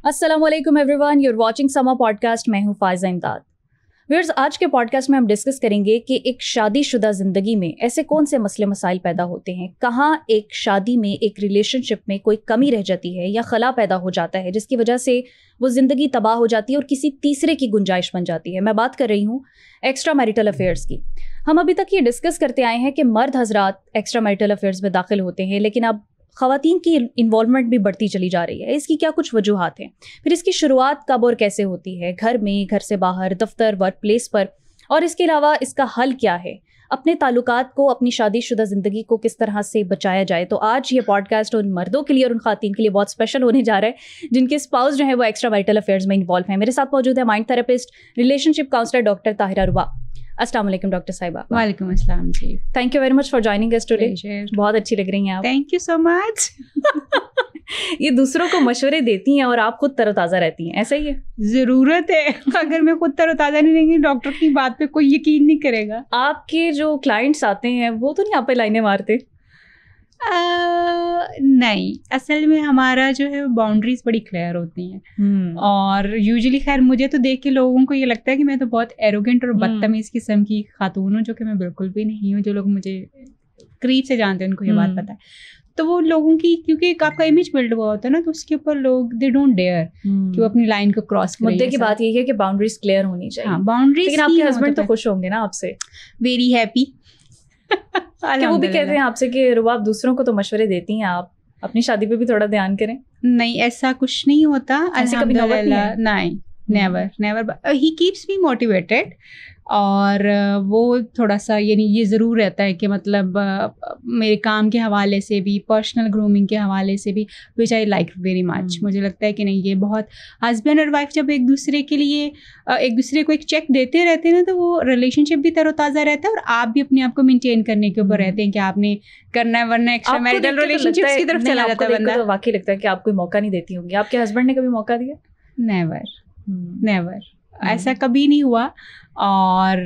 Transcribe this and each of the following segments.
अस्सलामुअलैकुम everyone, your watching समा podcast. मैं हूं फायजा इमदाद। व्यूअर्स, आज के पॉडकास्ट में हम डिस्कस करेंगे कि एक शादीशुदा ज़िंदगी में ऐसे कौन से मसले मसाइल पैदा होते हैं, कहाँ एक शादी में, एक रिलेशनशिप में कोई कमी रह जाती है या खला पैदा हो जाता है जिसकी वजह से वो ज़िंदगी तबाह हो जाती है और किसी तीसरे की गुंजाइश बन जाती है। मैं बात कर रही हूँ एक्स्ट्रा मैरिटल अफेयर्स की। हम अभी तक ये डिस्कस करते आए हैं कि मर्द हजरात एक्स्ट्रा मैरिटल अफेयर्स में दाखिल होते हैं, लेकिन अब ख़वातीन की इन्वॉल्वमेंट भी बढ़ती चली जा रही है। इसकी क्या कुछ वजूहात हैं? फिर इसकी शुरुआत कब और कैसे होती है? घर में, घर से बाहर, दफ्तर, वर्क प्लेस पर? और इसके अलावा इसका हल क्या है? अपने ताल्लुकात को, अपनी शादीशुदा ज़िंदगी को किस तरह से बचाया जाए? तो आज ये पॉडकास्ट उन मर्दों के लिए और उन ख़वातीन के लिए बहुत स्पेशल होने जा रहा है जिनके स्पाउस जो है वो एक्स्ट्रा मैरिटल अफेयर्स में इन्वॉल्व हैं। मेरे साथ मौजूद है mind therapist, relationship counsellor doctor Tahira Ruba. अस्सलाम वालेकुम डॉक्टर साहिबा। वालेकुम अस्सलाम जी। Thank you very much for joining us today. बहुत अच्छी लग रही हैं आप। Thank you so much. ये दूसरों को मशवरे देती हैं और आप खुद तरोताज़ा रहती हैं, ऐसा ही है? ज़रूरत है। अगर मैं खुद तरोताज़ा नहीं रहेंगी, डॉक्टर की बात पे कोई यकीन नहीं करेगा। आपके जो क्लाइंट्स आते हैं वो तो नहीं आप पे लाइनें मारते? नहीं, असल में हमारा जो है बाउंड्रीज बड़ी क्लियर होती हैं। और यूजुअली खैर मुझे तो देख के लोगों को ये लगता है कि मैं तो बहुत एरोगेंट और बदतमीज़ किस्म की खातून हूँ, जो कि मैं बिल्कुल भी नहीं हूँ। जो लोग मुझे करीब से जानते हैं उनको ये बात पता है। तो वो लोगों की, क्योंकि एक आपका इमेज बिल्ड हुआ होता है ना, तो उसके ऊपर लोग दे डोंट डेयर कि वो अपनी लाइन को क्रॉस करें। मुद्दे की बात यही है कि बाउंड्रीज क्लियर होनी चाहिए। हाँ, बाउंड्रीज। लेकिन आपके हस्बैंड तो खुश होंगे ना आपसे? Very happy. कि वो भी कहते हैं आपसे कि रुबा, आप दूसरों को तो मशवरे देती हैं, आप अपनी शादी पे भी थोड़ा ध्यान करें? नहीं, ऐसा कुछ नहीं होता। ऐसे कभी नौबत नहीं है? नहीं, never. He keeps me motivated. और वो थोड़ा सा ये ज़रूर रहता है कि मतलब मेरे काम के हवाले से भी, पर्सनल ग्रूमिंग के हवाले से भी, विच आई लाइक वेरी मच। मुझे लगता है कि नहीं, ये बहुत, हस्बैंड और वाइफ जब एक दूसरे के लिए एक दूसरे को एक चेक देते रहते हैं ना, तो वो रिलेशनशिप भी तरोताज़ा रहता है और आप भी अपने आप को मेंटेन करने के ऊपर रहते हैं कि आपने करना है, वरना एक्स्ट्रा मैरिटल रिलेशनशिप्स की तरफ चला जाता है बंदा। तो वाकई लगता है कि आप कोई मौका नहीं देती होंगी। आपके हस्बैंड ने कभी मौका दिया? नेवर, ऐसा कभी नहीं हुआ। और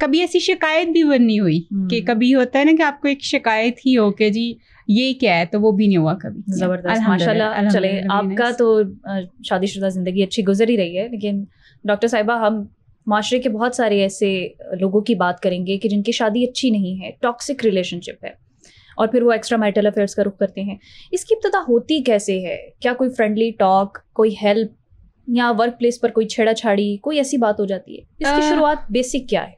कभी ऐसी शिकायत भी नहीं हुई कि कभी होता है ना कि आपको एक शिकायत ही हो कि जी ये क्या है, तो वो भी नहीं हुआ कभी। ज़बरदस्त, माशाल्लाह। चले, आपका तो शादीशुदा ज़िंदगी अच्छी गुजर ही रही है, लेकिन डॉक्टर साहिबा, हम माशरे के बहुत सारे ऐसे लोगों की बात करेंगे कि जिनकी शादी अच्छी नहीं है, टॉक्सिक रिलेशनशिप है, और फिर वो एक्स्ट्रा मैरिटल अफेयर्स का रुख करते हैं। इसकी इब्तिदा होती कैसे है? क्या कोई फ्रेंडली टॉक, कोई हेल्प, या वर्क प्लेस पर कोई छेड़ाछाड़ी, कोई ऐसी बात हो जाती है? इसकी शुरुआत बेसिक क्या है?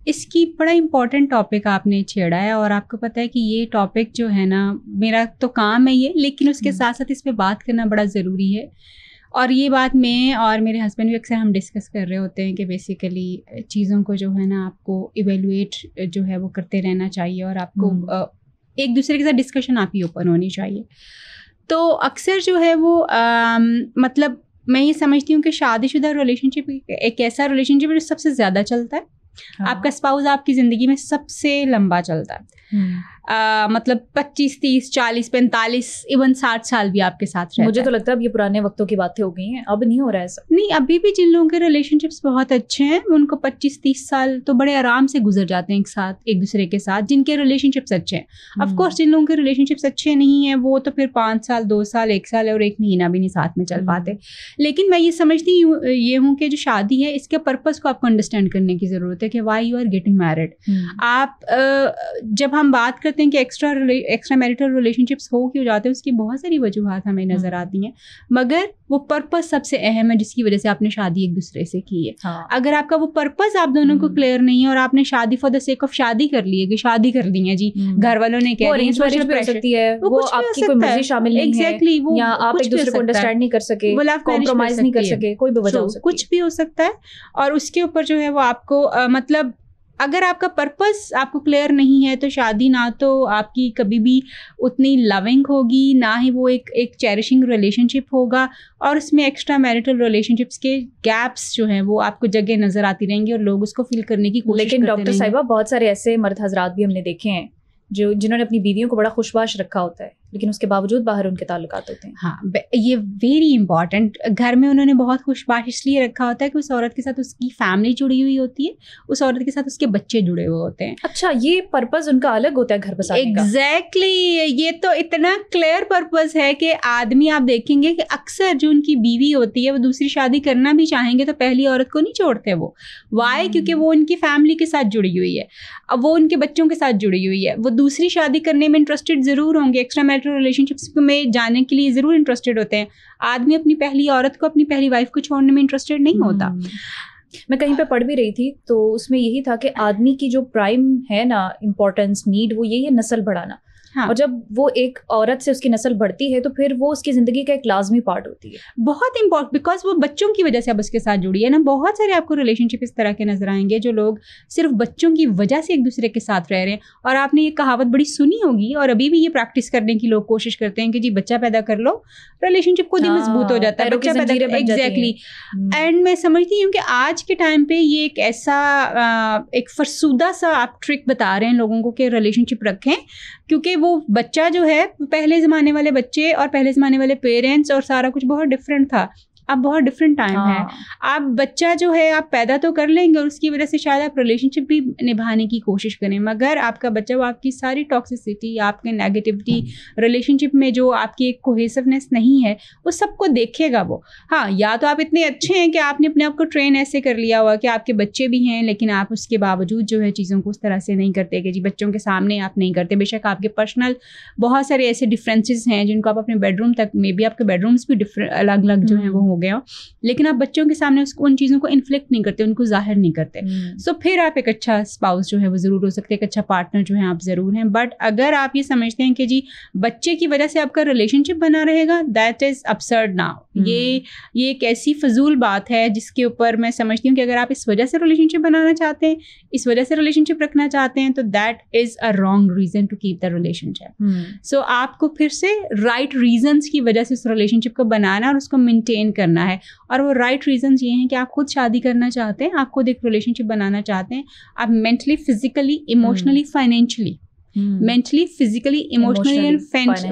इसकी बड़ा इम्पोर्टेंट टॉपिक आपने छेड़ा है, और आपको पता है कि ये टॉपिक जो है ना, मेरा तो काम है ये, लेकिन उसके साथ साथ इस पे बात करना बड़ा ज़रूरी है। और ये बात मैं और मेरे हस्बैंड भी अक्सर हम डिस्कस कर रहे होते हैं कि बेसिकली चीज़ों को जो है ना, आपको इवेलुएट जो है वो करते रहना चाहिए, और आपको एक दूसरे के साथ डिस्कशन आपकी ओपन होनी चाहिए। तो अक्सर जो है वो मतलब मैं ये समझती हूँ कि शादीशुदा रिलेशनशिप एक ऐसा रिलेशनशिप जो सबसे ज़्यादा चलता है। हाँ। आपका स्पाउस आपकी ज़िंदगी में सबसे लंबा चलता है। मतलब 25, 30, 40, 45, इवन 60 साल भी आपके साथ रहता है। मुझे तो लगता है अब ये पुराने वक्तों की बातें हो गई हैं, अब नहीं हो रहा है ऐसा। नहीं, अभी भी जिन लोगों के रिलेशनशिप्स बहुत अच्छे हैं, उनको 25-30 साल तो बड़े आराम से गुजर जाते हैं एक दूसरे के साथ, जिनके रिलेशनशिप्स अच्छे हैं। ऑफकोर्स जिन लोगों के रिलेशनशिप्स अच्छे नहीं हैं, वो तो फिर 5 साल, 2 साल, 1 साल और 1 महीना भी नहीं साथ में चल पाते। लेकिन मैं ये समझती ये हूँ कि जो शादी है, इसके पर्पज़ को आपको अंडरस्टैंड करने की ज़रूरत है कि why you are getting married. आप जब हम बात करते हैं कि एक्स्ट्रा मैरिटल रिलेशनशिप्स हो क्यों जाते हैं, उसकी बहुत सारी वजूहात हमें नज़र आती हैं, मगर वो पर्पस सबसे अहम है जिसकी वजह से आपने शादी एक दूसरे से की है। हाँ। अगर आपका वो पर्पस आप दोनों को क्लियर नहीं है और आपने शादी फॉर द सेक ऑफ शादी कर ली है कि शादी कर दी है जी, घर वालों ने कह दिया, सोशल प्रेशर है, वो आपकी कोई मर्जी शामिल नहीं है, एग्जैक्टली, वो या आप एक दूसरे को अंडरस्टैंड नहीं कर सके, कॉम्प्रोमाइज नहीं कर सके, कोई भी वजह हो सकती है, कुछ भी हो सकता है। और उसके ऊपर जो है वो आपको मतलब अगर आपका पर्पस आपको क्लियर नहीं है, तो शादी ना तो आपकी कभी भी उतनी लविंग होगी, ना ही वो एक चेरिशिंग रिलेशनशिप होगा, और उसमें एक्स्ट्रा मैरिटल रिलेशनशिप्स के गैप्स जो हैं वो आपको जगह नज़र आती रहेंगी और लोग उसको फिल करने की कोशिश करते रहेंगे। लेकिन डॉक्टर साहिबा, बहुत सारे ऐसे मर्द हजरात भी हमने देखे हैं जिन्होंने अपनी बीवियों को बड़ा खुशबाश रखा होता है, लेकिन उसके बावजूद बाहर उनके ताल्लुकात होते हैं। हाँ, ये वेरी इंपॉर्टेंट। घर में उन्होंने बहुत खुशबाश इसलिए रखा होता है कि उस औरत के साथ उसकी फैमिली जुड़ी हुई होती है, उस औरत के साथ उसके बच्चे जुड़े हुए होते हैं। अच्छा, ये पर्पस उनका अलग होता है घर बसाने का। एग्जैक्टली, ये तो इतना क्लियर पर्पस है कि आदमी आप देखेंगे कि अक्सर जो उनकी बीवी होती है वो दूसरी शादी करना भी चाहेंगे तो पहली औरत को नहीं छोड़ते वो। वाई? क्योंकि वो उनकी फैमिली के साथ जुड़ी हुई है, अब वो उनके बच्चों के साथ जुड़ी हुई है, वो दूसरी शादी करने में इंटरेस्टेड जरूर होंगे, एक्स्ट्रा मैरिटल रिलेशनशिप्स में जाने के लिए जरूर इंटरेस्टेड होते हैं। आदमी अपनी पहली औरत को, अपनी पहली वाइफ को छोड़ने में इंटरेस्टेड नहीं होता। मैं कहीं पे पढ़ भी रही थी तो उसमें यही था कि आदमी की जो प्राइम है ना इम्पोर्टेंस, नीड, वो यही है नस्ल बढ़ाना। हाँ। और जब वो एक औरत से उसकी नस्ल बढ़ती है तो फिर वो उसकी जिंदगी का एक लाजमी पार्ट होती है, बहुत इंपॉर्टेंट, बिकॉज वो बच्चों की वजह से अब उसके साथ जुड़ी है ना। बहुत सारे आपको रिलेशनशिप इस तरह के नजर आएंगे जो लोग सिर्फ बच्चों की वजह से एक दूसरे के साथ रह रहे हैं। और आपने ये कहावत बड़ी सुनी होगी और अभी भी ये प्रैक्टिस करने की लोग कोशिश करते हैं कि जी बच्चा पैदा कर लो, रिलेशनशिप खुद ही मजबूत हो जाता है, बच्चा पैदा कर। एग्जैक्टली। एंड मैं समझती हूँ कि आज के टाइम पे ये एक ऐसा एक फरसूदा सा आप ट्रिक बता रहे हैं लोगों को कि रिलेशनशिप रखें, क्योंकि वो बच्चा जो है, पहले ज़माने वाले बच्चे और पहले ज़माने वाले पेरेंट्स और सारा कुछ बहुत डिफरेंट था। अब बहुत डिफरेंट टाइम है। आप बच्चा जो है आप पैदा तो कर लेंगे और उसकी वजह से शायद आप रिलेशनशिप भी निभाने की कोशिश करें, मगर आपका बच्चा वो आपकी सारी टॉक्सिसिटी, आपके नेगेटिविटी, रिलेशनशिप में जो आपकी एक कोहेसिवनेस नहीं है, वो सबको देखेगा वो। हाँ, या तो आप इतने अच्छे हैं कि आपने अपने आप को ट्रेन ऐसे कर लिया हुआ कि आपके बच्चे भी हैं, लेकिन आप उसके बावजूद जो है चीज़ों को उस तरह से नहीं करते कि जी बच्चों के सामने आप नहीं करते। बेशक आपके पर्सनल बहुत सारे ऐसे डिफरेंसेस हैं जिनको आप अपने बेडरूम तक, मे बी आपके बेडरूम्स भी डिफरेंट अलग अलग जो हैं वो हो गया, लेकिन आप बच्चों के सामने उसको उन चीज़ों को इन्फ्लिक्ट नहीं करते, उनको जाहिर नहीं करते। सो फिर आप एक अच्छा स्पाउस जो है वो ज़रूर हो सकते हैं, एक अच्छा पार्टनर जो है आप ज़रूर हैं। बट अगर आप ये समझते हैं कि जी बच्चे की वजह से आपका रिलेशनशिप बना रहेगा, दैट इज़ absurd नाउ। ये एक ऐसी फजूल बात है जिसके ऊपर मैं समझती हूँ कि अगर आप इस वजह से रिलेशनशिप बनाना चाहते हैं, इस वजह से रिलेशनशिप रखना चाहते हैं, तो that is a wrong reason to keep the relationship. So आपको फिर से राइट रीजंस की वजह से उस रिलेशनशिप को बनाना और उसको मेंटेन करना है। और वो राइट रीजंस ये हैं कि आप खुद शादी करना चाहते हैं, आप खुद एक रिलेशनशिप बनाना चाहते हैं, आप mentally, physically, emotionally, financially, mentally, physically, emotionally and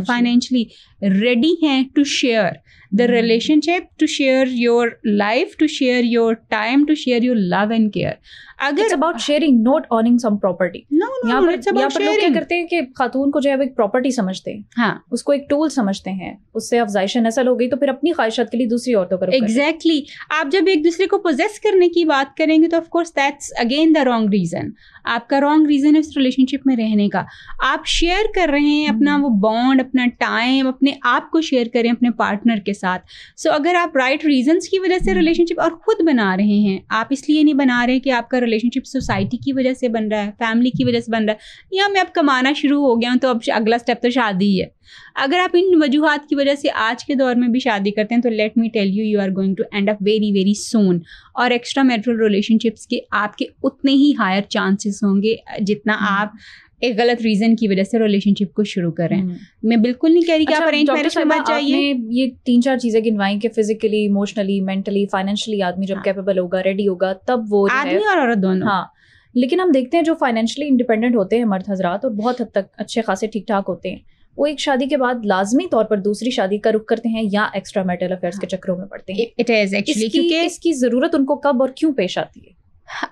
financially ready हैं to share the relationship, to share your life, to share your time, to share your love and care. अगर it's about sharing, not owning some property. No, it's about sharing. लोग क्या करते हैं कि खातून को जो है वो एक प्रॉपर्टी समझते हैं, हाँ, उसको एक टूल समझते हैं, उससे अफजाइश नस्ल हो गई तो फिर अपनी ख्वाहिशात के लिए दूसरी औरतों पर एग्जैक्टली। आप जब एक दूसरे को पोजेस करने की बात करेंगे तो of course that's again the wrong reason. आपका रॉन्ग रीजन है उस रिलेशनशिप में रहने का। आप शेयर कर रहे हैं अपना वो बॉन्ड, अपना टाइम, अपने आप को शेयर करें अपने पार्टनर के साथ। सो अगर आप राइट रीजंस की वजह से रिलेशनशिप और खुद बना रहे हैं, आप इसलिए नहीं बना रहे कि आपका रिलेशनशिप सोसाइटी की वजह से बन रहा है, फैमिली की वजह से बन रहा है, या मैं अब कमाना शुरू हो गया हूँ तो अब अगला स्टेप तो शादी है। अगर आप इन वजूहात की वजह से आज के दौर में भी शादी करते हैं तो let me tell you, you are going to end up very very soon. और एक्स्ट्रा मैरिटल रिलेशनशिप्स के आपके उतने ही हायर चांसेस होंगे जितना आप एक गलत रीजन की वजह से रिलेशनशिप को शुरू कर रहे हैं। मैं बिल्कुल नहीं कह रही कि आप अरेंज मैरिज में मत जाइए। ये 3-4 चीजें गिनवाई कि फिजिकली, इमोशनली, मेंटली, फाइनेंशियली आदमी जब कैपेबल होगा, रेडी होगा, तब वो आदमी और औरत दोनों। हाँ, लेकिन हम देखते हैं जो फाइनेंशियली इंडिपेंडेंट होते हैं मर्द हजरात और बहुत हद तक अच्छे खासे ठीक ठाक होते हैं, वो एक शादी के बाद लाजमी तौर पर दूसरी शादी का रुख करते हैं या एक्स्ट्रा मैरिटल अफेयर्स के चक्करों में पड़ते हैं। इट इज एक्चुअली क्योंकि इसकी जरूरत उनको कब और क्यों पेश आती है?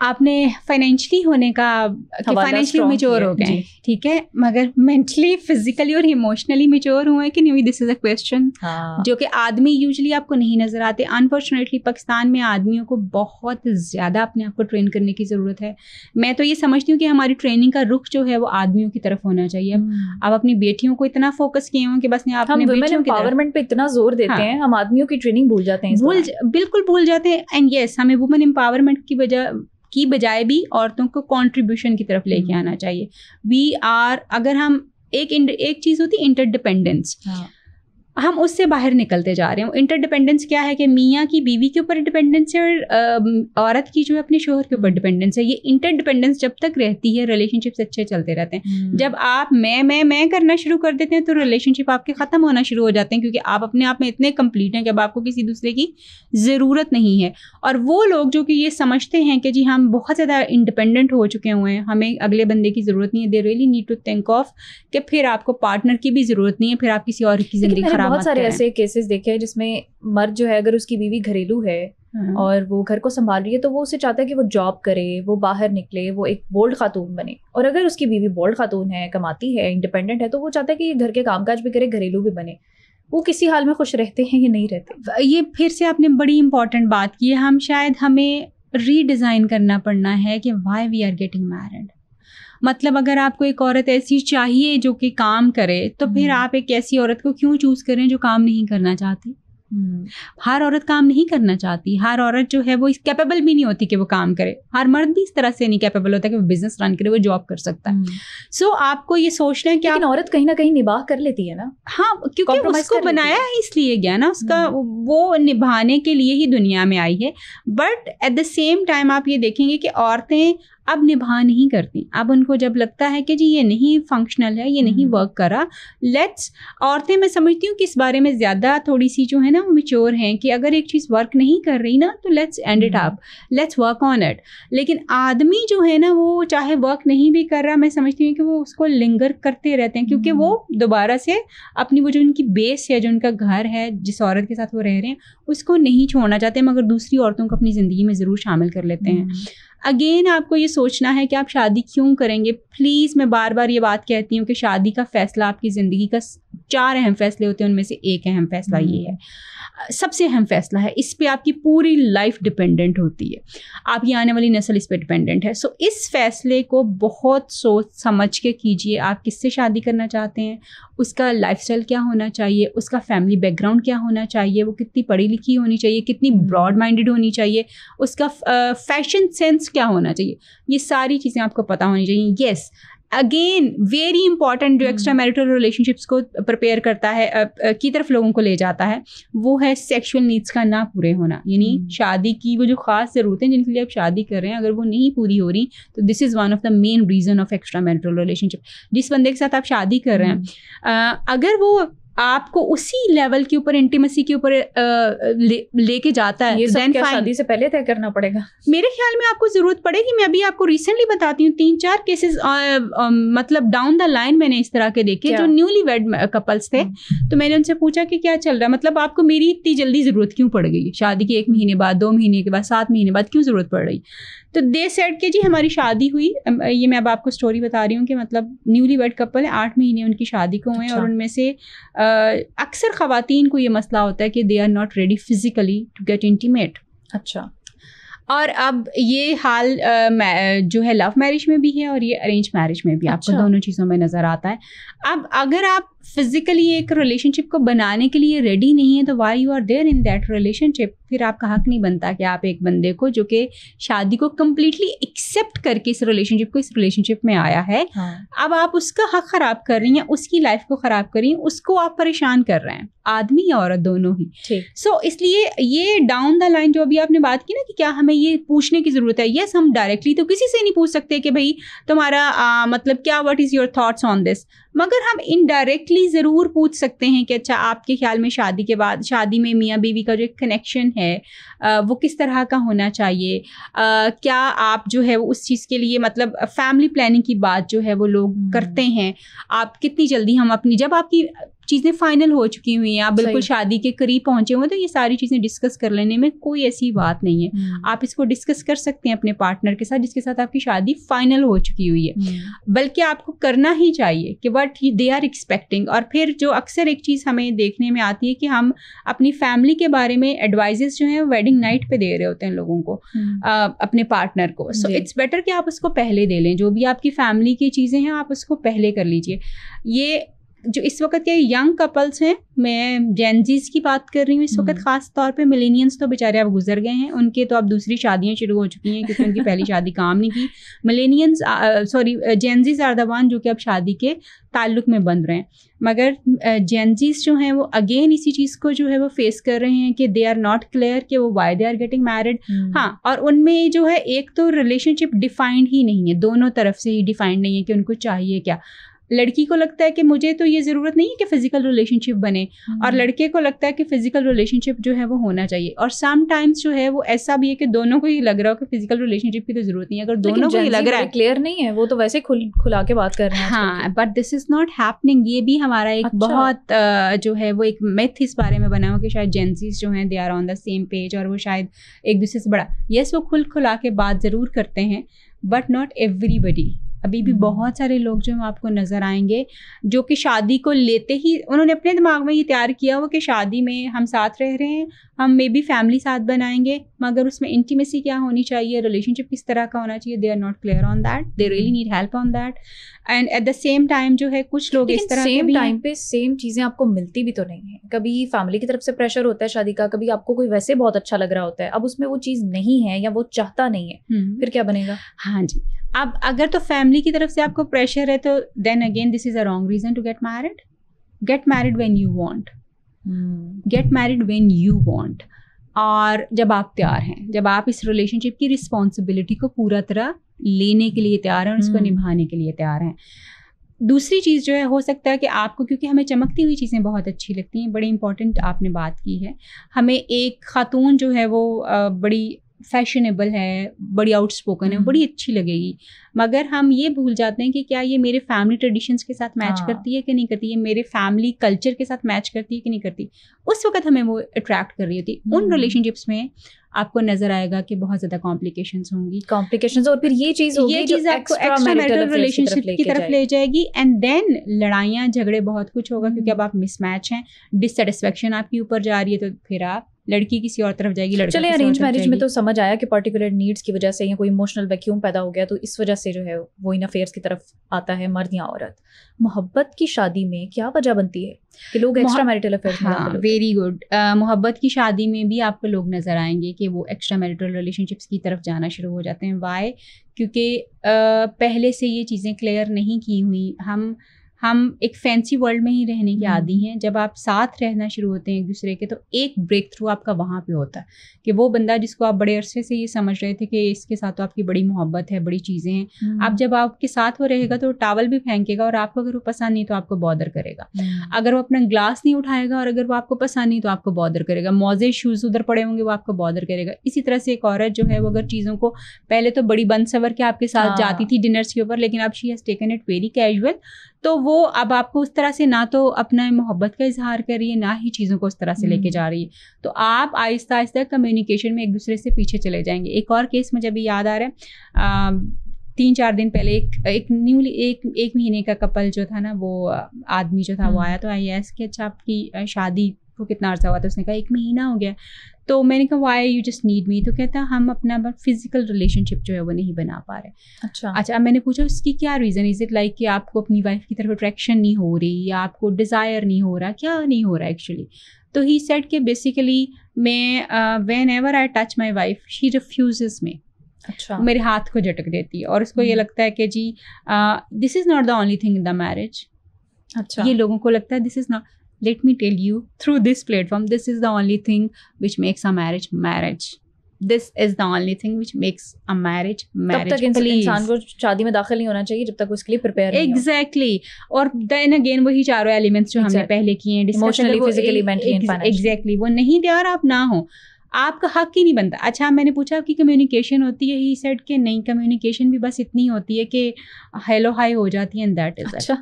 आपने फाइनेंशियली होने का, फाइनेंशियली मेच्योर हो गए, ठीक है, मगर मेंटली, फिजिकली और इमोशनली मेच्योर हुए कि नहीं, दिस इज अ क्वेश्चन जो कि आदमी यूजुअली आपको नहीं नजर आते। अनफॉर्चुनेटली पाकिस्तान में आदमियों को बहुत ज़्यादा अपने आप को ट्रेन करने की ज़रूरत है। मैं तो ये समझती हूँ कि हमारी ट्रेनिंग का रुख जो है वो आदमियों की तरफ होना चाहिए। आप अपनी बेटियों को इतना फोकस किए हों कि बस नहीं, आप अपने बेटियों की एम्पावरमेंट पे इतना जोर देते हैं, हम आदमियों की ट्रेनिंग भूल जाते हैं, बिल्कुल भूल जाते हैं। एंड यस, हमें वुमेन एम्पावरमेंट की बजाय भी औरतों को कंट्रीब्यूशन की तरफ लेके आना चाहिए। वी आर, अगर हम एक चीज़ होती है इंटरडिपेंडेंस, हम उससे बाहर निकलते जा रहे हैं। इंटरडिपेंडेंस क्या है कि मियाँ की बीवी के ऊपर डिपेंडेंस है और औरत की जो है अपने शोहर के ऊपर डिपेंडेंस है। ये इंटरडिपेंडेंस जब तक रहती है रिलेशनशिप्स अच्छे चलते रहते हैं। जब आप मैं करना शुरू कर देते हैं तो रिलेशनशिप आपके ख़त्म होना शुरू हो जाते हैं, क्योंकि आप अपने आप में इतने कंप्लीट हैं कि अब आपको किसी दूसरे की ज़रूरत नहीं है। और वो लोग जो कि ये समझते हैं कि जी हम बहुत ज़्यादा इंडिपेंडेंट हो चुके हुए हैं, हमें अगले बंदे की ज़रूरत नहीं है, they really need to think of कि फिर आपको पार्टनर की भी ज़रूरत नहीं है, फिर आप किसी और की ज़िंदगी खराब। बहुत सारे ऐसे केसेस देखे हैं जिसमें मर्द जो है अगर उसकी बीवी घरेलू है और वो घर को संभाल रही है तो वो उसे चाहता है कि वो जॉब करे, वो बाहर निकले, वो एक बोल्ड खातून बने। और अगर उसकी बीवी बोल्ड खातून है, कमाती है, इंडिपेंडेंट है, तो वो चाहता है कि घर के कामकाज भी करे, घरेलू भी बने। वो किसी हाल में खुश रहते हैं या नहीं रहते? ये फिर से आपने बड़ी इंपॉर्टेंट बात की है। हमें रीडिज़ाइन करना पड़ना है कि why we are getting married. मतलब अगर आपको एक औरत ऐसी चाहिए जो कि काम करे, तो फिर आप एक ऐसी औरत को क्यों चूज़ करें जो काम नहीं करना चाहती? हर औरत काम नहीं करना चाहती। हर औरत जो है वो इस कैपेबल भी नहीं होती कि वो काम करे। हर मर्द भी इस तरह से नहीं कैपेबल होता कि वो बिजनेस रन करे, वो जॉब कर सकता है। सो आपको ये सोचना है कि लेकिन औरत कहीं ना कहीं निभा कर लेती है ना। हाँ, क्योंकि उसको बनाया है इसलिए गया ना, उसका वो निभाने के लिए ही दुनिया में आई है। But at the same time आप ये देखेंगे कि औरतें अब निभा नहीं करती। अब उनको जब लगता है कि जी ये नहीं फंक्शनल है, ये नहीं वर्क करा, औरतें मैं समझती हूँ कि इस बारे में ज़्यादा थोड़ी सी जो है ना वो मैच्योर हैं कि अगर एक चीज़ वर्क नहीं कर रही ना तो let's end it up, let's work on it. लेकिन आदमी जो है ना वो चाहे वर्क नहीं भी कर रहा, मैं समझती हूँ कि वो उसको लिंगर करते रहते हैं, क्योंकि वो दोबारा से अपनी वो जो उनकी बेस है, जो उनका घर है, जिस औरत के साथ वो रह रहे हैं, उसको नहीं छोड़ना चाहते, मगर दूसरी औरतों को अपनी ज़िंदगी में ज़रूर शामिल कर लेते हैं। अगेन आपको ये सोचना है कि आप शादी क्यों करेंगे। प्लीज़ मैं बार बार ये बात कहती हूँ कि शादी का फ़ैसला आपकी ज़िंदगी का 4 अहम फ़ैसले होते हैं, उनमें से एक अहम फ़ैसला ये है, सबसे अहम फ़ैसला है। इस पे आपकी पूरी लाइफ डिपेंडेंट होती है, आपकी आने वाली नस्ल इस पे डिपेंडेंट है। सो इस फ़ैसले को बहुत सोच समझ के कीजिए। आप किससे शादी करना चाहते हैं, उसका लाइफस्टाइल क्या होना चाहिए, उसका फैमिली बैकग्राउंड क्या होना चाहिए, वो कितनी पढ़ी लिखी होनी चाहिए, कितनी ब्रॉड माइंडेड होनी चाहिए, उसका फैशन सेंस क्या होना चाहिए, ये सारी चीज़ें आपको पता होनी चाहिए। येस, अगेन वेरी इंपॉर्टेंट जो एक्स्ट्रा मैरिटल रिलेशनशिप्स को प्रिपेयर करता है की तरफ लोगों को ले जाता है, वो है सेक्सुअल नीड्स का ना पूरे होना। यानी शादी की वो जो खास ज़रूरतें जिनके लिए आप शादी कर रहे हैं, अगर वो नहीं पूरी हो रही तो this is one of the main reason of extra marital relationship. जिस बंदे के साथ आप शादी कर रहे हैं, अगर वो आपको उसी लेवल के ऊपर, इंटीमेसी के ऊपर लेके जाता है, ये सब क्या शादी से पहले तय करना पड़ेगा? मेरे ख्याल में आपको ज़रूरत पड़ेगी। मैं अभी आपको रिसेंटली बताती हूँ, 3-4 केसेस मतलब डाउन द लाइन मैंने इस तरह के देखे जो न्यूली वेड कपल्स थे। तो मैंने उनसे पूछा कि क्या चल रहा है, मतलब आपको मेरी इतनी जल्दी ज़रूरत क्यों पड़ गई, शादी के 1 महीने बाद, 2 महीने के बाद, 7 महीने बाद क्यों ज़रूरत पड़ रही? तो दे सेड कि जी हमारी शादी हुई, ये मैं अब आपको स्टोरी बता रही हूँ कि मतलब न्यूली वेड कपल है, 8 महीने उनकी शादी को हुए। और उनमें से अक्सर ख़वातीन को ये मसला होता है कि they are not ready physically to get intimate. अच्छा। और अब ये हाल जो है लव मैरिज में भी है और ये अरेंज मैरिज में भी आपको दोनों चीज़ों में नज़र आता है। अब अगर आप फिजिकली एक रिलेशनशिप को बनाने के लिए रेडी नहीं है तो why you are there in that relationship. फिर आपका हक नहीं बनता कि आप एक बंदे को जो कि शादी को कम्प्लीटली एक्सेप्ट करके इस रिलेशनशिप में आया है, अब आप उसका हक ख़राब कर रही हैं, उसकी लाइफ को ख़राब कर रही हैं, उसको आप परेशान कर रहे हैं, आदमी या औरत दोनों ही। सो इसलिए ये डाउन द लाइन जो अभी आपने बात की ना कि क्या हमें ये पूछने की ज़रूरत है, यस हम डायरेक्टली तो किसी से नहीं पूछ सकते कि भाई तुम्हारा मतलब क्या, what is your thoughts on this, मगर हम इनडायरेक्टली ज़रूर पूछ सकते हैं कि अच्छा आपके ख्याल में शादी के बाद, शादी में मियाँ बीवी का जो एक कनेक्शन है वो किस तरह का होना चाहिए, क्या आप जो है उस चीज़ के लिए मतलब फैमिली प्लानिंग की बात जो है वो लोग करते हैं, आप कितनी जल्दी हम अपनी, जब आपकी चीज़ें फाइनल हो चुकी हुई हैं, आप बिल्कुल शादी के करीब पहुंचे हुए, तो ये सारी चीज़ें डिस्कस कर लेने में कोई ऐसी बात नहीं है। आप इसको डिस्कस कर सकते हैं अपने पार्टनर के साथ जिसके साथ आपकी शादी फाइनल हो चुकी हुई है, बल्कि आपको करना ही चाहिए कि व्हाट दे आर एक्सपेक्टिंग। और फिर जो अक्सर एक चीज़ हमें देखने में आती है कि हम अपनी फैमिली के बारे में एडवाइजेस जो हैं वेडिंग नाइट पे दे रहे होते हैं लोगों को, अपने पार्टनर को। सो इट्स बेटर कि आप उसको पहले दे लें, जो भी आपकी फैमिली की चीज़ें हैं आप उसको पहले कर लीजिए। ये जो इस वक्त के यंग कपल्स हैं, मैं जेनजीज की बात कर रही हूँ इस वक्त खास तौर पे, मिलेनियंस तो बेचारे अब गुजर गए हैं, उनके तो अब दूसरी शादियां शुरू हो चुकी हैं क्योंकि उनकी पहली शादी काम नहीं की। मिलेनियंस जेनजीज आर द वन जो कि अब शादी के ताल्लुक में बंध रहे हैं, मगर जेनजीज जो हैं वो अगेन इसी चीज़ को जो है वो फेस कर रहे हैं कि दे आर नॉट क्लियर कि वो why they are getting married. हाँ, और उनमें जो है एक तो रिलेशनशिप डिफाइंड ही नहीं है, दोनों तरफ से ही डिफाइंड नहीं है कि उनको चाहिए क्या। लड़की को लगता है कि मुझे तो ये ज़रूरत नहीं है कि फ़िज़िकल रिलेशनशिप बने, और लड़के को लगता है कि फ़िज़िकल रिलेशनशिप जो है वो होना चाहिए। और सम टाइम्स जो है वो ऐसा भी है कि दोनों को ही लग रहा हो कि फ़िज़िकल रिलेशनशिप की तो ज़रूरत नहीं है। अगर दोनों को ही लग रहा है, क्लियर नहीं है, वो तो वैसे खुला के बात कर रहे हैं। हाँ, but this is not happening. ये भी हमारा एक बहुत जो है वो एक मिथ इस बारे में बना हो कि शायद जेंजीज जो हैं they are on the same page और वो शायद एक दूसरे से बड़ा, यस वो खुला के बात ज़रूर करते हैं, बट नॉट एवरीबडी। अभी भी बहुत सारे लोग जो आपको नज़र आएंगे जो कि शादी को लेते ही उन्होंने अपने दिमाग में ये तैयार किया हो कि शादी में हम साथ रह रहे हैं, हम मे बी फैमिली साथ बनाएंगे, मगर उसमें इंटीमेसी क्या होनी चाहिए, रिलेशनशिप किस तरह का होना चाहिए, they are not clear on that, they really need help on that. And at the same time जो है कुछ लोग इस तरह सेम टाइम पे सेम चीज़ें आपको मिलती भी तो नहीं है। कभी फैमिली की तरफ से प्रेशर होता है शादी का, कभी आपको कोई वैसे बहुत अच्छा लग रहा होता है, अब उसमें वो चीज़ नहीं है या वो चाहता नहीं है, फिर क्या बनेगा? हाँ जी, अब अगर तो फैमिली की तरफ से आपको प्रेशर है तो then again this is a wrong reason to get married. Get married when you want, get married when you want, और जब आप तैयार हैं, जब आप इस रिलेशनशिप की रिस्पॉन्सिबिलिटी को पूरा तरह लेने के लिए तैयार हैं और उसको निभाने के लिए तैयार हैं। दूसरी चीज़ जो है, हो सकता है कि आपको, क्योंकि हमें चमकती हुई चीज़ें बहुत अच्छी लगती हैं, बड़ी इंपॉर्टेंट आपने बात की है, हमें एक खातून जो है वो बड़ी फैशनेबल है, बड़ी आउटस्पोकन है, बड़ी अच्छी लगेगी, मगर हम ये भूल जाते हैं कि क्या ये मेरे फैमिली ट्रेडिशंस के साथ मैच करती है कि नहीं करती है, मेरे फैमिली कल्चर के साथ मैच करती है कि नहीं करती। उस वक्त हमें वो अट्रैक्ट कर रही होती। उन रिलेशनशिप्स में आपको नजर आएगा कि बहुत ज़्यादा कॉम्प्लिकेशंस होंगी, और फिर ये चीज़ आपको एक्स्ट्रा मैरिटल रिलेशनशिप की तरफ ले जाएगी, एंड देन लड़ाइयाँ झगड़े बहुत कुछ होगा क्योंकि अब आप मिसमैच हैं, डिससेटिस्फेक्शन आपके ऊपर जा रही है, तो फिर आप लड़की किसी और तरफ जाएगी, लड़का चले अरेंज मैरिज में तो समझ आया कि पर्टिकुलर नीड्स की वजह से या कोई इमोशनल वैक्यूम पैदा हो गया तो इस वजह से जो है वो इन अफेयर्स की तरफ आता है मर्द या औरत। मोहब्बत की शादी में क्या वजह बनती है कि लोग एक्स्ट्रा मैरिटल अफेयर्स में दाखिल होते हैं? Very good. मोहब्बत की शादी में भी आपको लोग नज़र आएंगे कि वो एक्स्ट्रा मैरिटल रिलेशनशिप्स की तरफ जाना शुरू हो जाते हैं। वाई? क्योंकि पहले से ये चीज़ें क्लियर नहीं की हुई, हम एक फैंसी वर्ल्ड में ही रहने के आदी हैं। जब आप साथ रहना शुरू होते हैं एक दूसरे के, तो एक ब्रेक थ्रू आपका वहाँ पे होता है कि वो बंदा जिसको आप बड़े अरसे से ये समझ रहे थे कि इसके साथ तो आपकी बड़ी मोहब्बत है, बड़ी चीज़ें हैं, अब जब आपके साथ वो रहेगा तो टावल भी फेंकेगा और आपको अगर वो पसंद नहीं तो आपको बॉदर करेगा, अगर वो अपना ग्लास नहीं उठाएगा और अगर वो आपको पसंद नहीं तो आपको बॉदर करेगा, मोजे शूज़ उधर पड़े होंगे वो आपको बॉदर करेगा। इसी तरह से एक औरत जो है वो अगर चीज़ों को पहले तो बड़ी बंद सवर के आपके साथ जाती थी डिनर्स के ऊपर, लेकिन अब she has taken it very casual, तो वो अब आपको उस तरह से ना तो अपना मोहब्बत का इजहार कर रही है, ना ही चीज़ों को उस तरह से लेके जा रही है, तो आप आहिस्ता आहिस्ता कम्युनिकेशन में एक दूसरे से पीछे चले जाएंगे। एक और केस मुझे अभी याद आ रहा है, 3-4 दिन पहले एक न्यूली एक महीने का कपल जो था ना, वो आदमी जो था वो आया, तो आई एस कि अच्छा आपकी शादी को कितना अर्सा हुआ था? उसने कहा 1 महीना हो गया। तो मैंने कहा why you just need me? तो कहता हम अपना फिजिकल रिलेशनशिप जो है वो नहीं बना पा रहे। अच्छा, मैंने पूछा उसकी क्या रीज़न? इज़ इट लाइक कि आपको अपनी वाइफ की तरफ अट्रैक्शन नहीं हो रही या आपको डिज़ायर नहीं हो रहा, क्या नहीं हो रहा एक्चुअली? तो ही सेड कि बेसिकली मैं whenever I touch my wife she refuses me. अच्छा, मेरे हाथ को झटक देती है और उसको ये लगता है कि जी this is not the only thing in the marriage. अच्छा, ये लोगों को लगता है this is not, let me tell you through this platform, this is the only thing which makes a marriage. This is the only thing which makes a marriage. तब तक इंसान को शादी में दाखिल नहीं होना चाहिए जब तक उसके लिए प्रिपेयर नहीं हो। Exactly. और then again वही चारों एलिमेंट्स जो हमने पहले किए हैं, emotionally, physically, mentally and financially. Exactly. वो नहीं तैयार आप ना हो, आपका हक ही नहीं बनता। अच्छा, मैंने पूछा कि कम्युनिकेशन होती है? ही सेड कि नहीं, कम्युनिकेशन भी बस इतनी होती है कि हेलो हाय हो जाती है एंड दैट इज। अच्छा,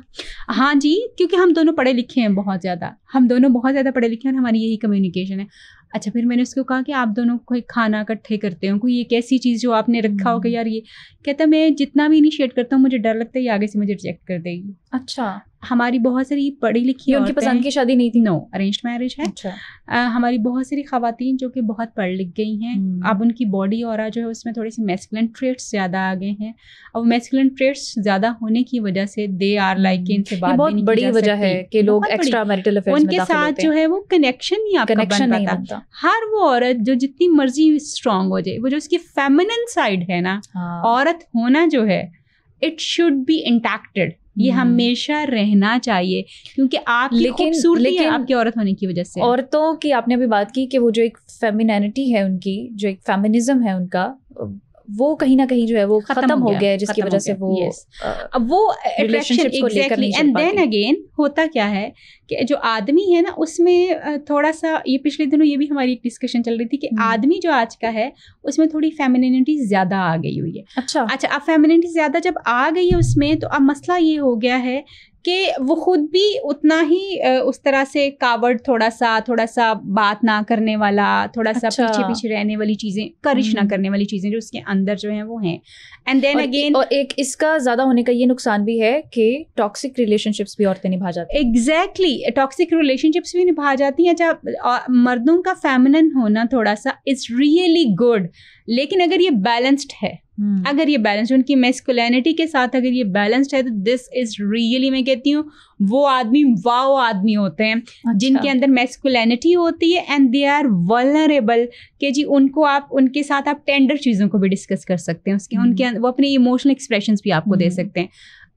हाँ जी, क्योंकि हम दोनों पढ़े लिखे हैं बहुत ज़्यादा, हम दोनों बहुत ज़्यादा पढ़े लिखे हैं और हमारी यही कम्युनिकेशन है। अच्छा, फिर मैंने उसको कहा कि आप दोनों कोई खाना इकट्ठे करते हो, कोई एक ऐसी चीज़ जो आपने रखा हो कि यार ये, कहता मैं जितना भी इनिशिएट करता हूँ मुझे डर लगता है ये आगे से मुझे रिजेक्ट कर देगी। अच्छा, हमारी बहुत सारी पढ़ी लिखी उनकी पसंद की शादी नहीं थी? नो, अरेंज्ड मैरिज है। अच्छा। हमारी बहुत सारी खवातीन जो कि बहुत पढ़ लिख गई हैं, अब उनकी बॉडी ऑरा जो है उसमें थोड़ी सी मैस्कुलिन ट्रेट्स ज़्यादा आ गए हैं, और मैस्कुलिन ट्रेट्स ज़्यादा होने की वजह से दे आर लाइक इनसे बात बहुत बड़ी वजह है कि लोग एक्स्ट्रा मैरिटल अफेयर्स में उनके साथ जो है वो कनेक्शन नहीं आपका बन पाता। हर वो औरत जो जितनी मर्जी स्ट्रांग हो जाए, वो जो उसकी फेमिनिन साइड है ना, औरत होना जो है, इट शुड बी इंटैक्टेड, ये हमेशा रहना चाहिए, क्योंकि आपकी खूबसूरती है आपकी औरत होने की वजह से। औरतों की आपने अभी बात की कि वो जो एक फेमिनिटी है उनकी, जो एक फेमिनिज्म है उनका, वो कहीं ना कहीं जो है वो खत्म हो गया है, जिसकी वजह से वो अब वो रिलेशनशिप्स को लेकर नहीं चल पाती। एंड देन अगेन होता क्या है कि जो आदमी है ना, उसमें थोड़ा सा, ये पिछले दिनों ये भी हमारी एक डिस्कशन चल रही थी कि आदमी जो आज का है उसमें थोड़ी फेमिनिटी ज्यादा आ गई हुई है। अच्छा, अब फेमिनिटी ज्यादा जब आ गई है उसमें, तो अब मसला ये हो गया है कि वो खुद भी उतना ही उस तरह से कावर्ड, थोड़ा सा बात ना करने वाला, थोड़ा सा पीछे रहने वाली चीजें, करिश ना करने वाली चीजें जो उसके अंदर जो है वो हैं। एंड देन अगेन, और एक इसका ज्यादा होने का ये नुकसान भी है कि टॉक्सिक रिलेशनशिप्स भी औरतें निभा जाती हैं। एग्जैक्टली, टॉक्सिक रिलेशनशिप्स भी निभा जाती हैं। जब मर्दों का फेमिनिन होना थोड़ा सा इट्स रियली गुड, लेकिन अगर ये बैलेंस्ड है, अगर ये बैलेंस उनकी मैस्कुलिनिटी के साथ अगर ये बैलेंस्ड है, तो दिस इज रियली, मैं कहती हूँ वो आदमी वाओ आदमी होते हैं। अच्छा। जिनके अंदर मैस्कुलिनिटी होती है एंड दे आर वल्नरेबल, कि जी उनको आप, उनके साथ आप टेंडर चीज़ों को भी डिस्कस कर सकते हैं, उसके उनके वो अपने इमोशनल एक्सप्रेशंस भी आपको दे सकते हैं।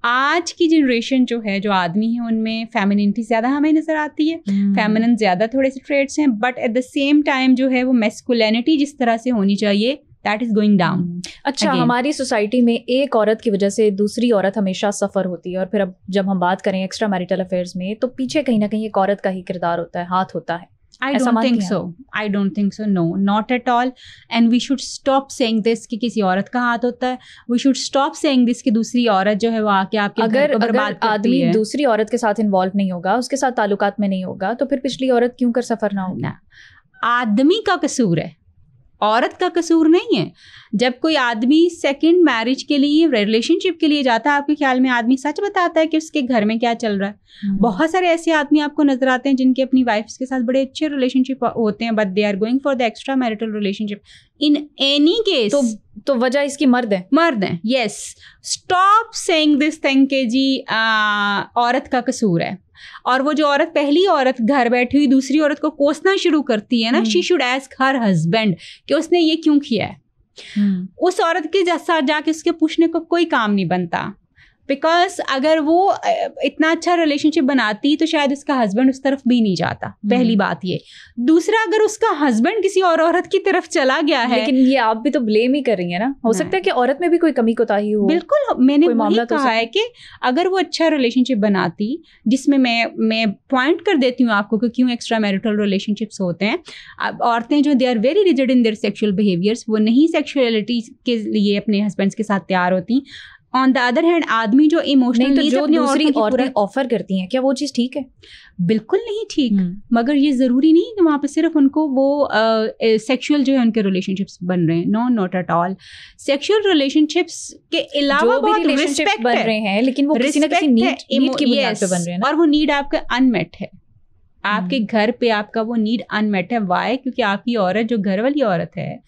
आज की जनरेशन जो है, जो आदमी है, उनमें फेमिनिटी ज़्यादा हमें नज़र आती है, फेमिनिन ज़्यादा थोड़े से ट्रेड्स हैं, but at the same time जो है वो मैस्कुलिनिटी जिस तरह से होनी चाहिए, that is going down. अच्छा, हमारी सोसाइटी में एक औरत की वजह से दूसरी औरत हमेशा सफ़र होती है, और फिर अब जब हम बात करें एक्स्ट्रा मैरिटल अफेयर्स में, तो पीछे कहीं ना कहीं एक औरत का ही किरदार होता है, हाथ होता है। I don't think so. I don't think so. No, not at all. And we should stop saying this कि किसी औरत का हाथ होता है. We should stop saying this कि दूसरी औरत जो है वो आके आपके घर को बर्बाद करती है. अगर आदमी दूसरी औरत के साथ इन्वॉल्व नहीं होगा, उसके साथ ताल्लुकात में नहीं होगा, तो फिर पिछली औरत क्यों कर सफ़र ना होगी? आदमी का कसूर है, औरत का कसूर नहीं है। जब कोई आदमी सेकंड मैरिज के लिए, रिलेशनशिप के लिए जाता है, आपके ख्याल में आदमी सच बताता है कि उसके घर में क्या चल रहा है? बहुत सारे ऐसे आदमी आपको नजर आते हैं जिनके अपनी वाइफ्स के साथ बड़े अच्छे रिलेशनशिप होते हैं, but they are going for the extra marital relationship. In any case तो वजह इसकी मर्द है। Yes, stop saying this thing के जी औरत का कसूर है। और वो जो औरत, पहली औरत घर बैठी हुई दूसरी औरत को कोसना शुरू करती है ना, she should ask her husband कि उसने ये क्यों किया है। उस औरत के साथ जाके उसके पूछने को कोई काम नहीं बनता, बिकॉज अगर वो इतना अच्छा रिलेशनशिप बनाती तो शायद उसका हस्बैंड उस तरफ भी नहीं जाता। पहली बात ये। दूसरा, अगर उसका हस्बैंड किसी और औरत की तरफ चला गया है, लेकिन ये आप भी तो ब्लेम ही कर रही है ना, हो सकता है कि औरत में भी कोई कमी कोताही हो। बिल्कुल, मैंने वही कहा है कि अगर वो अच्छा रिलेशनशिप बनाती, जिसमें मैं पॉइंट कर देती हूँ आपको कि क्यों एक्स्ट्रा मैरिटल रिलेशनशिप्स होते हैं। अब औरतें जो they are very rigid in their sexual behaviours, वो नहीं सेक्सुअलिटी के लिए अपने हस्बैंड्स के साथ तैयार होती। ऑन द अदर हैंड, आदमी जो इमोशनल नीड्स जो दूसरी औरतें ऑफर करती हैं, क्या वो चीज़ ठीक है? बिल्कुल नहीं ठीक। मगर ये ज़रूरी नहीं कि वहाँ पे सिर्फ उनको वो सेक्सुअल जो है उनके रिलेशनशिप्स बन रहे हैं। No, not at all. Sexual relationships के अलावा बहुत रिस्पेक्ट बन रहे हैं, लेकिन वो किसी ना किसी नीड की बुनियाद पे बन रहे हैं, और वो नीड आपका अनमेट है। आपके घर पे आपका वो नीड अनमेट है। वाई? क्योंकि आपकी औरत, जो घर वाली औरत है,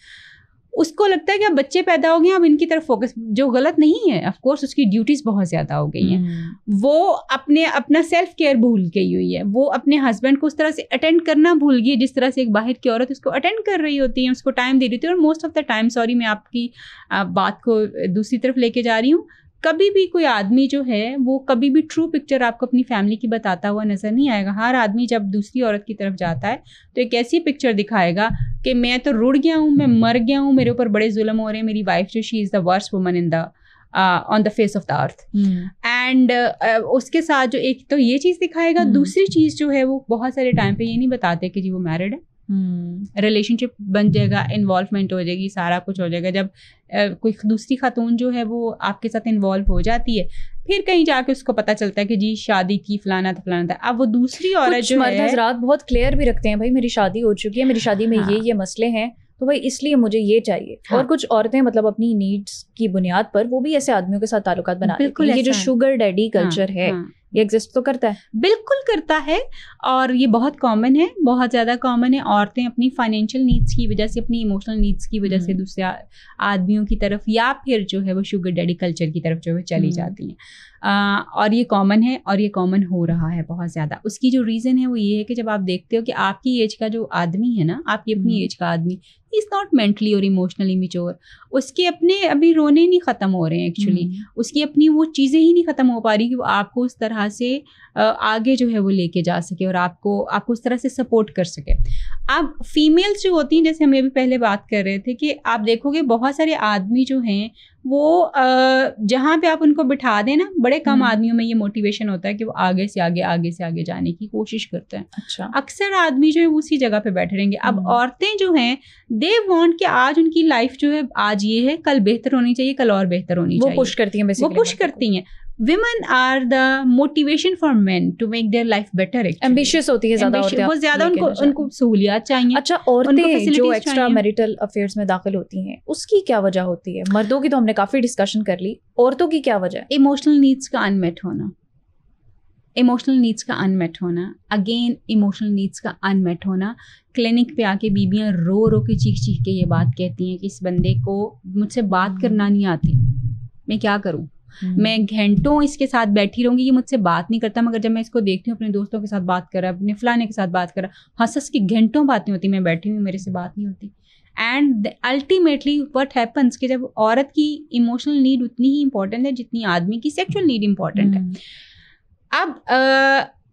उसको लगता है कि अब बच्चे पैदा हो गए, अब इनकी तरफ फोकस, जो गलत नहीं है। ऑफ कोर्स उसकी ड्यूटीज बहुत ज्यादा हो गई हैं। वो अपना सेल्फ केयर भूल गई हुई है। वो अपने हस्बैंड को उस तरह से अटेंड करना भूल गई है जिस तरह से एक बाहर की औरत उसको अटेंड कर रही होती है, उसको टाइम दे रही होती है। और most of the time, sorry मैं आपकी बात को दूसरी तरफ लेके जा रही हूँ, कभी भी कोई आदमी जो है वो कभी भी ट्रू पिक्चर आपको अपनी फैमिली की बताता हुआ नजर नहीं आएगा। हर आदमी जब दूसरी औरत की तरफ जाता है तो एक ऐसी पिक्चर दिखाएगा कि मैं तो रुड़ गया हूँ, मैं मर गया हूँ, मेरे ऊपर बड़े जुल्म हो रहे हैं, मेरी वाइफ जो, she is the worst woman in the on the face of the earth. And उसके साथ जो एक तो ये चीज़ दिखाएगा, दूसरी चीज़ जो है वो बहुत सारे टाइम पे ये नहीं बताते कि जी वो मैरिड है। रिलेशनशिप बन जाएगा, इन्वॉल्वमेंट हो जाएगी, सारा कुछ हो जाएगा। जब कोई दूसरी खातून जो है वो आपके साथ इन्वॉल्व हो जाती है, फिर कहीं जाके उसको पता चलता है कि जी शादी की फलाना था। अब वो दूसरी औरत जो है, मर्द हज़रात बहुत क्लियर भी रखते हैं, भाई मेरी शादी हो चुकी है, मेरी शादी में ये मसले हैं, तो भाई इसलिए मुझे ये चाहिए। और कुछ औरतें मतलब अपनी नीड्स की बुनियाद पर वो भी ऐसे आदमियों के साथ ताल्लुकात बना लेती हैं। ये जो शुगर डैडी कल्चर है, ये एग्जिस्ट तो करता है? बिल्कुल करता है, और ये बहुत कॉमन है, बहुत ज़्यादा कॉमन है। औरतें अपनी फाइनेंशियल नीड्स की वजह से, अपनी इमोशनल नीड्स की वजह से दूसरे आदमियों की तरफ या फिर जो है वो शुगर डैडी कल्चर की तरफ जो है चली जाती हैं। और ये कॉमन है, और ये कॉमन हो रहा है बहुत ज़्यादा। उसकी जो रीज़न है वो ये है कि जब आप देखते हो कि आपकी एज का जो आदमी है ना, आपकी अपनी एज का आदमी, इज़ नॉट मेंटली और इमोशनली मैच्योर। उसके अपने अभी रोने नहीं ख़त्म हो रहे हैं एक्चुअली, उसकी अपनी वो चीज़ें ही नहीं ख़त्म हो पा रही कि वो आपको उस तरह से आगे जो है वो लेके जा सके और आपको उस तरह से सपोर्ट कर सके। अब फीमेल्स जो होती हैं, जैसे हम अभी पहले बात कर रहे थे, कि आप देखोगे बहुत सारे आदमी जो हैं वो जहाँ पे आप उनको बिठा दें ना, बड़े कम आदमियों में ये मोटिवेशन होता है कि वो आगे से आगे जाने की कोशिश करते हैं। अच्छा। अक्सर आदमी जो है उसी जगह पे बैठे रहेंगे। अब औरतें जो हैं दे वांट कि आज उनकी लाइफ जो है, आज ये है, कल बेहतर होनी चाहिए, कल और बेहतर होनी चाहिए। वो पुश करती हैं बेसिकली, वो पुश करती हैं। Women are the motivation for men to make their life better actually. Ambitious होती है ज़्यादा औरतें, वो ज़्यादा उनको सहूलियत चाहिए। अच्छा, औरतें जो एक्स्ट्रा मैरिटल अफेयर्स में दाखिल होती हैं उसकी क्या वजह होती है? मर्दों की तो हमने काफ़ी डिस्कशन कर ली, औरतों की क्या वजह है? इमोशनल नीड्स का अनमेट होना, इमोशनल नीड्स का अनमेट होना, अगेन इमोशनल नीड्स का अनमेट होना। क्लिनिक पे आके बीबियाँ रो रो के चीख के ये बात कहती हैं कि इस बंदे को मुझसे बात करना नहीं आती, मैं क्या करूँ, मैं घंटों इसके साथ बैठी रहूंगी, ये मुझसे बात नहीं करता, मगर जब मैं इसको देखती हूँ अपने दोस्तों के साथ बात कर रहा है, अपने फलाने के साथ बात कर रहा है, हंस की घंटों बातें होती, मैं बैठी हुई, मेरे से बात नहीं होती। एंड अल्टीमेटली व्हाट हैपन्स कि जब औरत की इमोशनल नीड उतनी ही इंपॉर्टेंट है जितनी आदमी की सेक्सुअल नीड इंपॉर्टेंट है। अब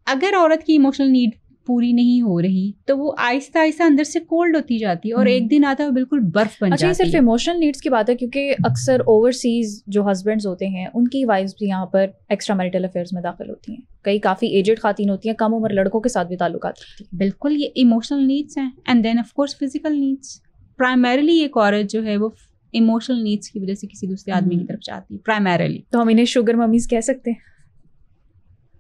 अगर औरत की इमोशनल नीड पूरी नहीं हो रही तो वो आहिस्ता आहिस्ता अंदर से कोल्ड होती जाती है और एक दिन आता है बिल्कुल बर्फ बन जाती है। अच्छा, सिर्फ इमोशनल नीड्स की बात है क्योंकि अक्सर ओवरसीज जो हस्बैंड्स होते हैं उनकी वाइफ्स भी यहाँ पर एक्स्ट्रा मैरिटल अफेयर्स में दाखिल होती हैं। कई काफ़ी एजेड खातून होती हैं, कम उम्र लड़कों के साथ भी ताल्लुकात रखती हैं। बिल्कुल, ये इमोशनल नीड्स हैं and then of course physical needs. Primarily एक औरत जो है वो इमोशनल नीड्स की वजह से किसी दूसरे आदमी की तरफ जाती है प्राइमरीली। तो हम इन्हें शुगर मम्मीज कह सकते हैं?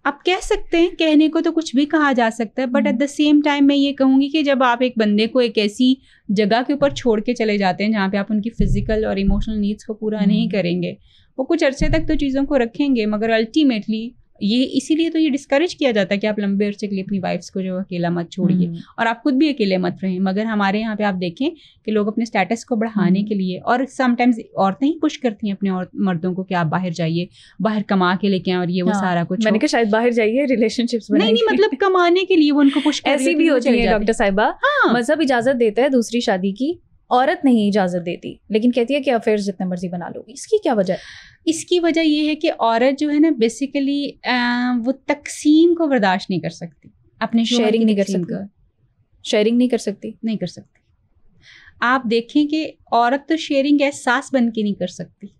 आप कह सकते हैं, कहने को तो कुछ भी कहा जा सकता है, but at the same time मैं ये कहूँगी कि जब आप एक बंदे को एक ऐसी जगह के ऊपर छोड़ के चले जाते हैं जहाँ पे आप उनकी फिजिकल और इमोशनल नीड्स को पूरा नहीं करेंगे, वो कुछ अरसे तक तो चीज़ों को रखेंगे, मगर अल्टीमेटली ये इसीलिए तो ये डिस्करेज किया जाता है कि आप लंबे अरसे के लिए अपनी वाइफ्स को जो अकेला मत छोड़िए और आप खुद भी अकेले मत रहें। मगर हमारे यहाँ पे आप देखें कि लोग अपने स्टेटस को बढ़ाने के लिए, और समटाइम्स औरतें ही पुश करती हैं अपने मर्दों को कि आप बाहर जाइए, बाहर कमा के लेके आए और ये वो सारा कुछ। मैंने कहा शायद बाहर जाइए रिलेशनशिप्स नहीं, मतलब कमाने के लिए वो उनको पुश कर, ऐसी भी होती है डॉक्टर साहिबा। मजहब इजाजत देता है दूसरी शादी की, औरत नहीं इजाजत देती, लेकिन कहती है कि अफेयर्स जितने मर्जी बना लो। इसकी क्या वजह है? इसकी वजह ये है कि औरत जो है ना बेसिकली वो तकसीम को बर्दाश्त नहीं कर सकती, अपने शेयरिंग नहीं कर सकती, शेयरिंग नहीं कर सकती। आप देखें कि औरत तो शेयरिंग एहसास बन के नहीं कर सकती।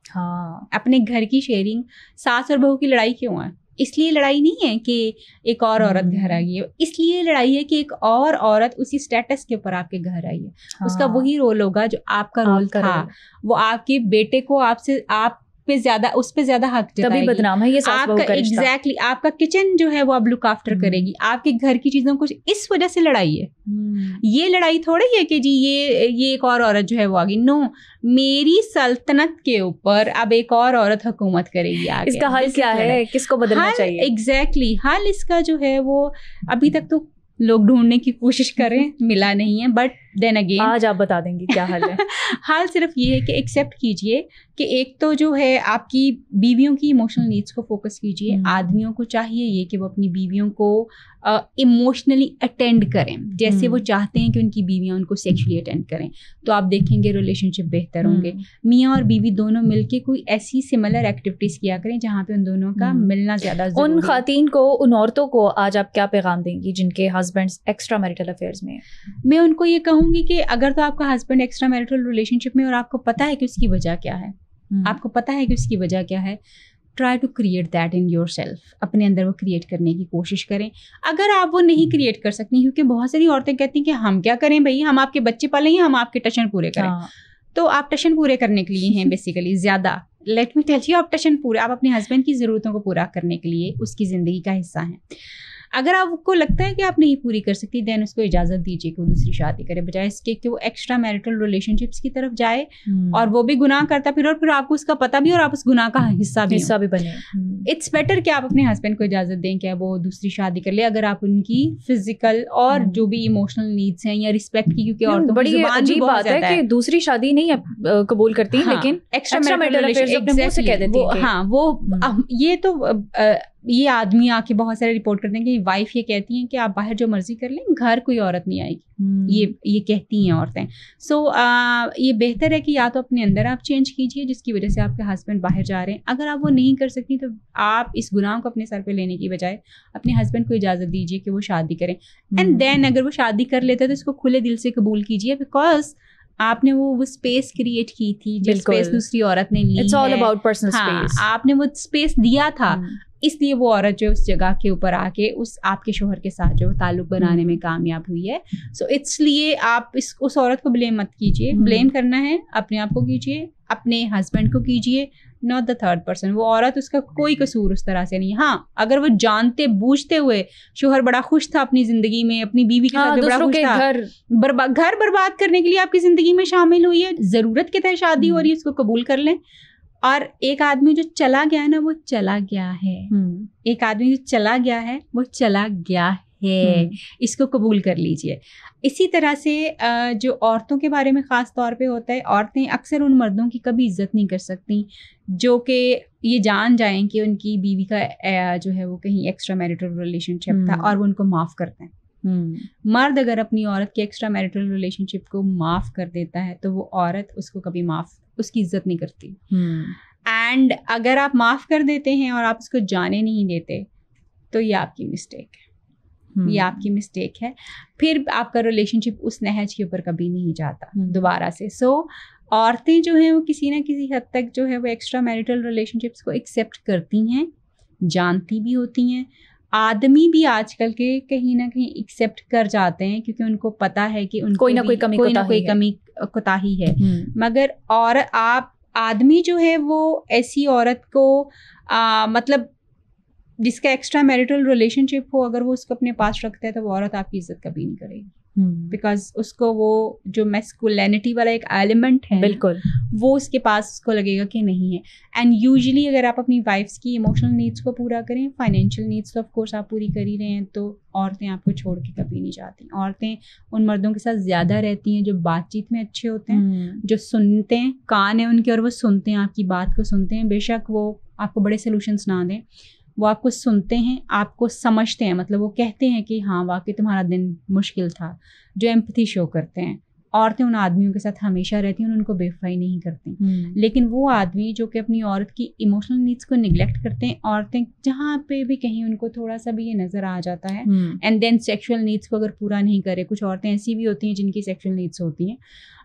हाँ, अपने घर की शेयरिंग, सास और बहू की लड़ाई क्यों है? इसलिए लड़ाई नहीं है कि एक और औरत घर आई है, इसलिए लड़ाई है कि एक और औरत उसी स्टेटस के ऊपर आपके घर आई है। हाँ। उसका वही रोल होगा जो आपका रोल था। वो आपके बेटे को आपसे आप पे ज्यादा, उस पे ज्यादा हक जताएगी। तभी बदनाम है ये सास बहू का रिश्ता। एग्जैक्टली, आपका किचन जो है वो अब लुक आफ्टर करेगी, आपके घर की चीजों को, इस वजह से लड़ाई है। ये लड़ाई थोड़ी है कि जी ये एक और औरत जो है वो आ गई। नो, मेरी सल्तनत के ऊपर अब एक और औरत हुकूमत करेगी आगे। इसका हल क्या है? किसको बदलना चाहिए? एग्जैक्टली, हल इसका जो है वो अभी तक तो लोग ढूंढने की कोशिश करें, मिला नहीं है, बट देन अगेन आज आप बता देंगे क्या हल है। हाल सिर्फ ये है कि एक्सेप्ट कीजिए कि एक तो जो है आपकी बीवियों की इमोशनल नीड्स को फोकस कीजिए। आदमियों को चाहिए ये कि वो अपनी बीवियों को इमोशनली अटेंड करें जैसे वो चाहते हैं कि उनकी बीवियां उनको सेक्सुअली अटेंड करें, तो आप देखेंगे रिलेशनशिप बेहतर होंगे। मियाँ और बीवी दोनों मिलके कोई ऐसी सिमिलर एक्टिविटीज किया करें जहाँ पे उन दोनों का मिलना ज्यादा जरूरी है। उन खातीन को, उन औरतों को आज आप क्या पैगाम देंगी जिनके हस्बैंड्स एक्स्ट्रा मैरिटल अफेयर्स में? मैं उनको ये कहूंगी कि अगर तो आपका हस्बैंड एक्स्ट्रा मैरिटल रिलेशनशिप में और आपको पता है कि उसकी वजह क्या है, आपको पता है कि उसकी वजह क्या है, try to create that in yourself. अपने अंदर वो क्रिएट करने की कोशिश करें। अगर आप वो नहीं क्रिएट कर सकती, क्योंकि बहुत सारी औरतें कहती हैं कि हम क्या करें भाई, हम आपके बच्चे पालेंगे, हम आपके टशन पूरे करें। तो आप टशन पूरे करने के लिए हैं बेसिकली ज़्यादा। लेट मी टेल यू, आप टशन पूरे, आप अपने हस्बैंड की ज़रूरतों को पूरा करने के लिए उसकी ज़िंदगी का हिस्सा हैं। अगर आपको लगता है कि आप नहीं पूरी कर सकती, देन उसको इजाज़त दीजिए कि वो दूसरी शादी करे, बजाय इसके कि वो एक्स्ट्रा मैरिटल रिलेशनशिप्स की तरफ जाए और वो भी गुनाह करता फिर, और फिर आपको उसका पता भी और आप उस गुनाह का हिस्सा भी बने। इट्स बेटर कि आप अपने हस्बैंड को इजाज़त दें कि वो दूसरी शादी कर ले, अगर आप उनकी फिजिकल और जो भी इमोशनल नीड्स हैं या रिस्पेक्ट की, क्योंकि औरतों की जुबान भी बहुत ज़्यादा है कि दूसरी शादी नहीं कबूल करती, लेकिन एक्स्ट्रा मैरिटल अफेयर्स अपने मुंह से कह देती है। हाँ, वो ये तो ये आदमी आके बहुत सारे रिपोर्ट करते हैं कि वाइफ ये कहती हैं कि आप बाहर जो मर्जी कर लें, घर कोई औरत नहीं आएगी, ये कहती हैं औरतें। सो ये बेहतर है कि या तो अपने अंदर आप चेंज कीजिए जिसकी वजह से आपके हस्बैंड बाहर जा रहे हैं। अगर आप वो नहीं कर सकती तो आप इस गुनाह को अपने सर पे लेने की बजाय अपने हस्बैंड को इजाज़त दीजिए कि वो शादी करें, एंड देन अगर वो शादी कर लेते हैं तो इसको खुले दिल से कबूल कीजिए, बिकॉज आपने वो स्पेस क्रिएट की थी, जो स्पेस दूसरी औरत ने ली। It's all about personal space. आपने वो स्पेस दिया था, इसलिए वो औरत जो उस जगह के ऊपर आके उस आपके शोहर के साथ जो ताल्लुक बनाने में कामयाब हुई है। सो इसलिए आप उस औरत को ब्लेम मत कीजिए। ब्लेम करना है अपने आप को कीजिए, अपने हस्बैंड को कीजिए, नॉट द थर्ड पर्सन। वो औरत, उसका कोई कसूर उस तरह से नहीं। हाँ, अगर वो जानते बूझते हुए, शोहर बड़ा खुश था अपनी जिंदगी में, अपनी बीवी के साथ बड़ा खुश था, घर बर्बाद करने के लिए आपकी जिंदगी में शामिल हुई है, जरूरत के तहत शादी हो रही है, इसको कबूल कर लें। और एक आदमी जो चला गया है ना, वो चला गया है। एक आदमी जो चला गया है वो चला गया है, इसको कबूल कर लीजिए। इसी तरह से जो औरतों के बारे में ख़ास तौर पे होता है, औरतें अक्सर उन मर्दों की कभी इज्जत नहीं कर सकती जो कि ये जान जाएं कि उनकी बीवी का जो है वो कहीं एक्स्ट्रा मैरिटल रिलेशनशिप था और वो उनको माफ़ करते हैं। मर्द अगर अपनी औरत के एक्स्ट्रा मैरिटल रिलेशनशिप को माफ़ कर देता है तो वो औरत उसको कभी उसकी इज्जत नहीं करती। एंड अगर आप माफ़ कर देते हैं और आप उसको जाने नहीं देते तो ये आपकी मिस्टेक है। ये आपकी मिस्टेक है, फिर आपका रिलेशनशिप उस नहज के ऊपर कभी नहीं जाता दोबारा से। सो औरतें जो हैं वो किसी ना किसी हद तक जो है वो एक्स्ट्रा मैरिटल रिलेशनशिप्स को एक्सेप्ट करती हैं, जानती भी होती हैं। आदमी भी आजकल के कहीं ना कहीं एक्सेप्ट कर जाते हैं क्योंकि उनको पता है कि उनको कोई ना कोई कमी कोताही है। मगर और आप आदमी जो है वो ऐसी औरत को मतलब जिसका एक्स्ट्रा मैरिटल रिलेशनशिप हो, अगर वो उसको अपने पास रखता है तो वो औरत आपकी इज्जत कभी नहीं करेगी, बिकॉज उसको वो जो मैस्कुलिनिटी वाला एक एलिमेंट है बिल्कुल वो उसके पास उसको लगेगा कि नहीं है। एंड यूजुअली अगर आप अपनी वाइफ्स की इमोशनल नीड्स को पूरा करें, फाइनेंशियल नीड्स तो ऑफ कोर्स आप पूरी कर ही रहे हैं, तो औरतें आपको छोड़ के कभी नहीं जाती। औरतें उन मर्दों के साथ ज़्यादा रहती हैं जो बातचीत में अच्छे होते हैं, जो सुनते हैं, कान है उनके और वो सुनते हैं, आपकी बात को सुनते हैं। बेशक वो आपको बड़े सोल्यूशंस ना दें, वो आपको सुनते हैं, आपको समझते हैं, मतलब वो कहते हैं कि हाँ वाकई तुम्हारा दिन मुश्किल था, जो एम्पैथी शो करते हैं। औरतें उन आदमियों के साथ हमेशा रहती हैं, उनको बेवफाई नहीं करती। लेकिन वो आदमी जो कि अपनी औरत की इमोशनल नीड्स को निगलेक्ट करते हैं, औरतें जहाँ पे भी कहीं उनको थोड़ा सा भी ये नज़र आ जाता है, एंड देन सेक्सुअल नीड्स को अगर पूरा नहीं करे। कुछ औरतें ऐसी भी होती हैं जिनकी सेक्सुअल नीड्स होती हैं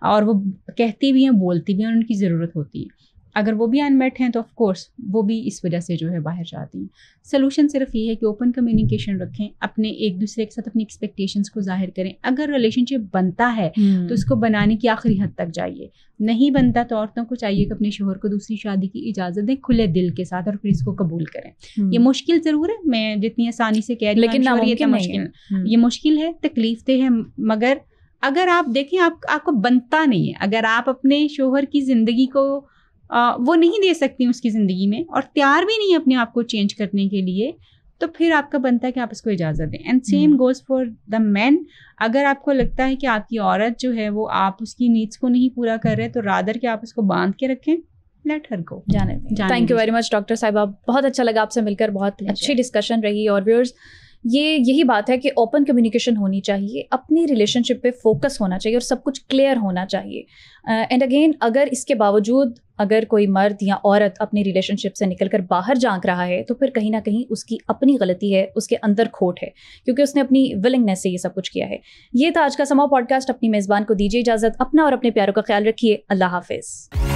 और वो कहती भी हैं, बोलती भी हैं, उनकी ज़रूरत होती है। अगर वो भी अनमेट हैं तो ऑफ कोर्स वो भी इस वजह से जो है बाहर जाती हैं। सोल्यूशन सिर्फ ये है कि ओपन कम्युनिकेशन रखें, अपने एक दूसरे के साथ अपनी एक्सपेक्टेशंस को जाहिर करें। अगर रिलेशनशिप बनता है तो उसको बनाने की आखिरी हद तक जाइए, नहीं बनता तो औरतों को चाहिए कि अपने शोहर को दूसरी शादी की इजाज़त दें खुले दिल के साथ और फिर इसको कबूल करें। ये मुश्किल ज़रूर है, मैं जितनी आसानी से कह रही हूँ, लेकिन ये मुश्किल है, तकलीफदेह है। मगर अगर आप देखें आपको बनता नहीं है, अगर आप अपने शोहर की ज़िंदगी को वो नहीं दे सकती उसकी ज़िंदगी में और तैयार भी नहीं है अपने आप को चेंज करने के लिए, तो फिर आपका बनता है कि आप इसको इजाज़त दें। And same goes for the man. अगर आपको लगता है कि आपकी औरत जो है वो आप उसकी नीड्स को नहीं पूरा कर रहे, तो रादर कि आप उसको बांध के रखें, लेट हर गो, जाने दें। Thank you very much doctor साहिबा, बहुत अच्छा लगा आपसे मिलकर, बहुत अच्छी डिस्कशन रही। और व्यूअर्स, यही बात है कि ओपन कम्युनिकेशन होनी चाहिए, अपनी रिलेशनशिप पे फोकस होना चाहिए और सब कुछ क्लियर होना चाहिए। एंड अगेन, अगर इसके बावजूद अगर कोई मर्द या औरत अपनी रिलेशनशिप से निकलकर बाहर झांक रहा है तो फिर कहीं ना कहीं उसकी अपनी गलती है, उसके अंदर खोट है, क्योंकि उसने अपनी विलिंगनेस से ये सब कुछ किया है। ये था आज का समा पॉडकास्ट। अपनी मेज़बान को दीजिए इजाज़त, अपना और अपने प्यारों का ख्याल रखिए। अल्लाह हाफिज़।